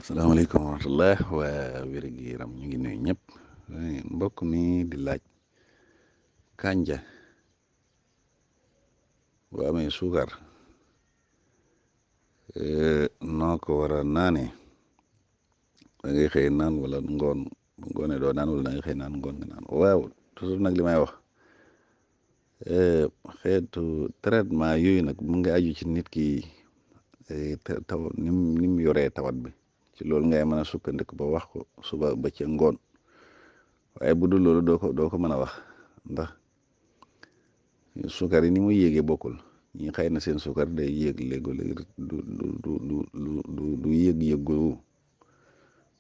asalaamaaleykum wa rahmatullah waa wér-gi yaram ñu ngi nuyu ñëpp mbokk mi di laaj kànja bu amee suukar noo ko war a naane da ngay xëy naan wala ngoon bu ngoonee doo naan wala da ngay xëy naan ngoon nga naan waaw toujours nag li may wax xeetu traitement yooyu nag mu ngi aju ci nit ki taw ni mu yoree tawat bi ci loolu ngay mën a sukkandiku ba wax ko suba ba ca ngoon waaye bu dul loolu doo ko mën a wax ndax sukar yi ni muy yéegee bokkul ñi xëy na seen sukar day yéeg léegi du yéeg-yéegu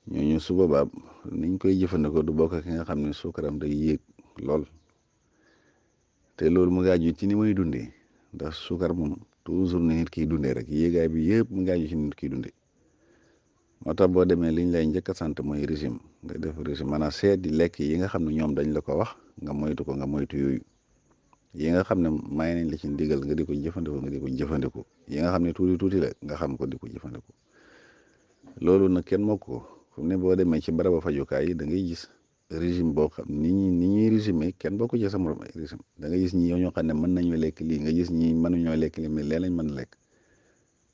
ñooñu su boobaa niñ koy jëfandikoo du bokk ki nga xam ne sukaram day yéeg lool te loolu mu ngi aju ci ni muy dundee ndax sukar moom toujours ni nit kiy dundee rek yéegaay bi yëpp mu ngi aju ci nit kiy dundee moo tax boo demee liñ lay njëkk a sant mooy régime nga def régime maanaam seet di lekk yi nga xam ne ñoom dañ la ko wax nga moytu ko nga moytu yooyu yi nga xam ne may nañ la ci ndigal nga di ko jëfandikoo nga di ko jëfandikoo yi nga xam ne tuuti la nga xam ko di ko jëfandikoo loolu nag kenn moo ko fu mu ne boo demee ci baraba fajukaay yi da ngay gis régime boo xam ni ñuy régime kenn boo ko ci sa morom ay régime da ngay gis ñi ñoo xam ne mën nañoo lekk lii nga gis ñi mënuñoo lekk lii mais lee lañ mën a lekk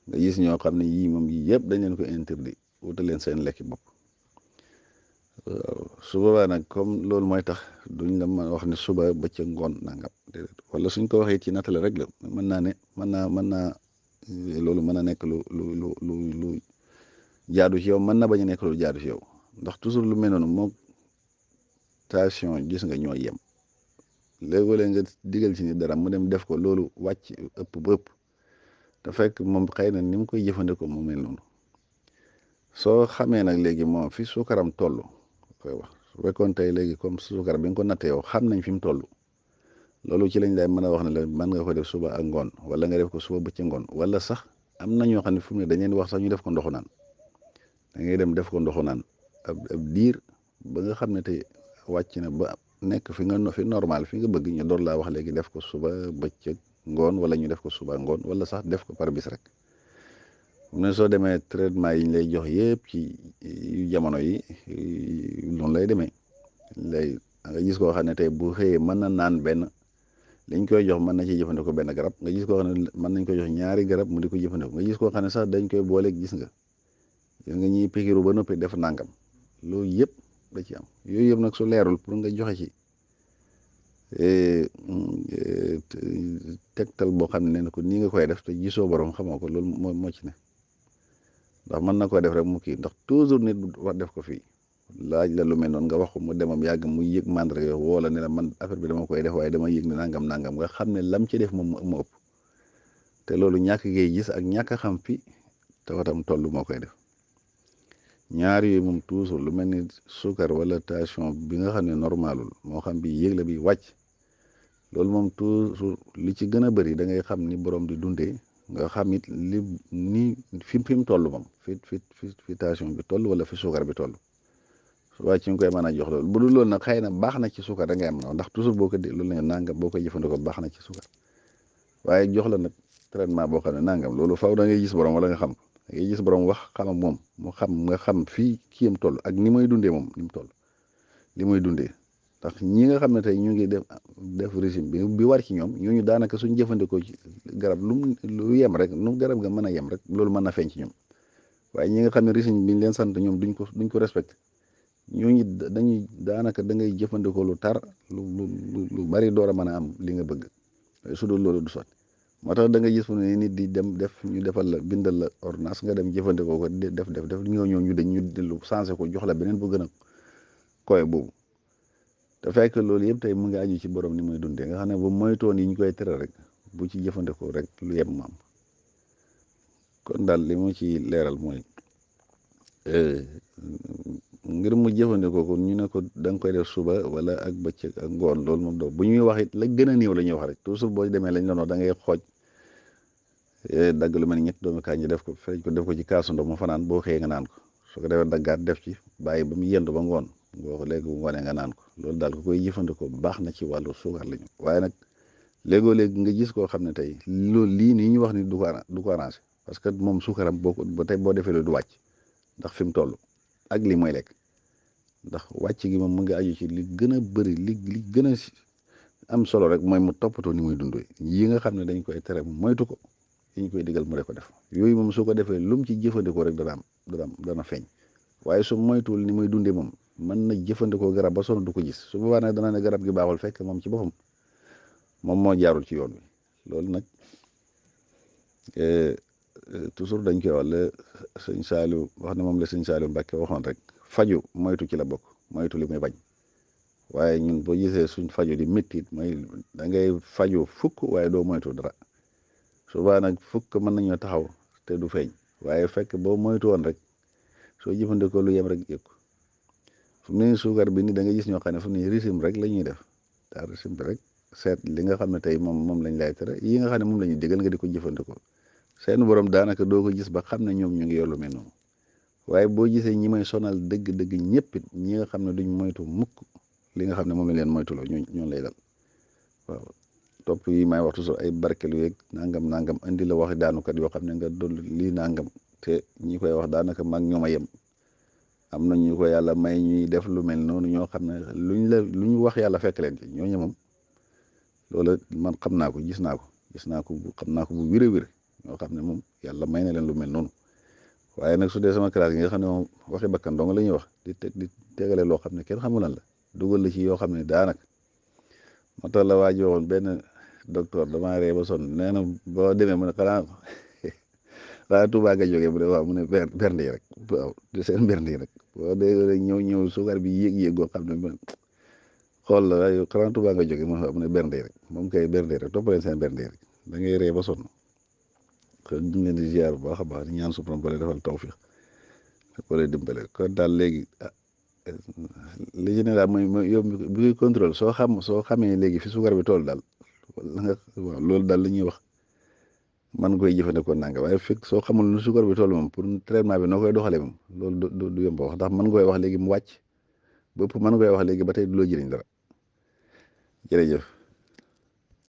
nga gis ñoo xam ne yii moom yii yëpp dañ leen ko interdit wutal leen seen lekki bopp su boobaa nag comme loolu mooy tax duñ la mën a wax ne suba ba ca ngoon nangam wala suñ ko waxee ci nattale rek la mën naa loolu mën a nekk lu jaadu ci yow mën na bañ a nekk lu jaadu ci yow ndax toujours lu mel noonu moom tension gis nga ñoo yem léeg-léeg nga digal ci ni dara mu dem def ko loolu wàcc ëpp ba ëpp te fekk moom xëy na ni mu koy jëfandikoo mu mel noonu soo xamee nag léegi moom fi suukaram toll koy wax su fekkoon tey léegi comme suukar bi nga ko nattee yow xam nañ fi mu toll loolu ci lañ lay mën a wax ne la mën nga ko def suba ak ngoon wala nga def ko suba ba ci ngoon wala sax am na ñoo xam ne fu mu ne dañ leen wax sax ñu def ko ndoxu naan da ngay dem def ko ndoxu naan ab diir ba nga xam ne tey wàcc na ba nekk fi normal fi nga bëgg ñu door laa wax léegi def ko suba bëccëg ngoon wala ñu def ko suba ngoon wala sax def ko par bis rek mu ne soo demee traitement yi ñu lay jox yëpp ci jamono yi noonu lay demee nga gis koo xam ne tey bu xëyee mën na naan benn liñ koy jox mën na ci jëfandikoo benn garab nga gis koo xam ne mën nañ ko jox ñaari garab mu di ko jëfandikoo nga gis koo xam ne sax dañ koy booleeg gis nga ñuy pikiru ba noppi def nangam loolu yëpp da ci am yooyu yëpp nag su leerul pour nga joxe ci tegtal boo xam ne ko nii nga koy def te gisoo borom xamoo ko loolu moo ci ne ndax mën na koo def rek mu kii ndax toujours nit wax def ko fii laaj la lu mel noonu nga wax ko mu demam yàgg mu yëg mandre yo woo la ne la man affaire bi dama koy def waaye dama yëg ne nangam nga xam ne lam ci def moom mu ëpp te loolu ñàkk ngay gis ak ñàkk a xam fi te watam toll moo koy def ñaar yooyu moom toujours lu mel ni sukar wala tension bi nga xam ne normalul moo xam bi yëg la bi wàcc loolu moom toujours li ci gën a bëri da ngay xam ni borom di dundee nga xam it ni fi mu toll moom fi tension bi toll wala fi sukar bi toll waaye ci nga koy mën a jox loolu bu dul loolu nag xëy na baax na ci sukar da ngay am ndax toujours boo ko dé loolu ne nangam boo koy jëfandikoo baax na ci sukar waaye jox la nag traitement boo xam ne nangam loolu faw da ngay gis borom wala nga xam ko da ngay gis borom wax xam ak moom mu xam nga xam fii kiyam toll ak ni muy dundee moom ni mu toll li muy dundee ndax ñi nga xam ne tey ñu ngi def régime bi war ci ñoom ñooñu daanaka suñ jëfandikoo ci garab lu yem rek nu garab nga mën a yem rek loolu mën na feeñ ci ñoom waaye ñi nga xam ne régime bi ñu leen sant ñoom duñ ko respecté ñooñu dañuy daanaka da ngay jëfandikoo lu tar lu bari door a mën a am li nga bëgg su dul loolu du sotti moo tax da nga gis fu ne nit di dem def ñu defal la bindal la ordonnance nga dem jëfandikoo ko def ñooñu dañ ñu dellu changé ko jox la beneen bu gën a koy boobu te fekk loolu yëpp tey mu ngi aju ci borom ni muy dundee nga xam ne bu moytoon yi ñu koy tere rek bu ci jëfandikoo rek lu yem maam kon daal li mu ci leeral mooy ngir mu jëfandikoo ko ñu ne ko da nga koy def suba wala ak bëccëg ak ngoon loolu moom doo bu ñuy wax it la gën a néew la ñuy wax rek toujours boo demee lañ doon wax da ngay xooj dagg lu mel ni ñetti doomu kañ def ko ferej ko def ko ci kaasu ndox mu fanaan boo xëyee nga naan ko su ko defee daggaat def ci bàyyi ba mu yendu ba ngoon boo ko léegi bu ngoonee nga naan ko loolu daal ko koy jëfandikoo baax na ci wàllu suukar la ñu waaye nag léegoo-léegi nga gis koo xam ne tey loolu lii nii ñu wax ni du ko arrangé parce que moom suukaram boo ko ba tey boo defee loolu du wàcc ndax fi mu toll ak li mooy lekk ndax wàcc gi moom mu ngi aju ci li gën a bëri li gën a am solo rek mooy mu toppatoo ni muy dundee yi nga xam ne dañ koy tere moytu ko yi ñu koy digal mu de ko def yooyu moom su ko defee lu mu ci jëfandikoo rek dana feeñ waaye su moytuwul ni muy dundee moom mën na jëfandikoo garab ba sonn du ko gis su boobaa nag dana ne garab gi baaxul fekk moom ci boppam moom moo jaarul ci yoon wi loolu nag toujours dañ koy wax la sëñ Saliou wax ne moom la sëñ Saliou Mbacke waxoon rek faju moytu ci la bokk moytu li muy bañ waaye ñun boo gisee suñ faju di métti mooy da ngay faju fukk waaye doo moytu dara subaa nag fukk mën nañoo taxaw te du feeñ waaye fekk boo moytu woon rek soo jëfandikoo lu yem rek yëg ko fu mu ne suukar bi ni da nga gis ñoo xam ne fu mu ne régime rek la ñuy def daa régime bi rek seet li nga xam ne tey moom lañ lay tere yi nga xam ne moom la ñuy digal nga di ko jëfandikoo seen borom daanaka doo ko gis ba xam ne ñoom ñu ngi yor lu mel noonu waaye boo gisee ñi may sonal dëgg-dëgg ñëpp it ñi nga xam ne duñ moytu mukk li nga xam ne moom la leen moytuloo ñoon lay dal waaw topp yi may wax toujours ay barkelu yeeg nangam indi la waxi daanukat yoo xam ne nga doon lii nangam te ñi koy wax daanaka mag ñoom a yem am na ñu ko yàlla may ñuy def lu mel noonu ñoo xam ne lu ñu wax yàlla fekk leen ci ñooñu moom loola man xam naa ko gis naa ko xam naa ko bu wér a wér ñoo xam ne moom yàlla may na leen lu mel noonu waaye nag su dee sama classe yi nga xam ne moom waxi bakkan dong la ñuy wax di tegale loo xam ne kenn xamul lan la dugal la ci yoo xam ne daanaka moo tax la waa ji waxoon benn docteur damaa ree ba sonn nee na boo demee mu ne xanaa Tuubaa nga jógee mu ne waaw mu ne bernde yi rek waaw de seen bernde yi rek boo dee ñëw suukar bi yéeg goo xam ne xool la waaye xanaa Tuubaa nga jógee mu ne waaw mu ne bernde yi rek moom kay bernde yi rek toppaleen seen bernde yi rek da ngay ree ba sonn kon ñu ngi leen di ziar bu baax a baax di ñaan su borom ba leen defal tawfiq ko leen dimbale kon daal léegi li ci ne daal mooy yow bi koy contrôle soo xamee léegi fi suukar bi toll daal waaw loolu daal li ñuy wax man koy jëfandikoo nanga waaye fekk soo xamul nu suukar bi toll moom pour traitement bi noo koy doxalee moom loolu du yomb wax ndax mën koy wax léegi mu wàcc bëpp mën koy wax léegi ba tey du loo jëriñ dara jërëjëf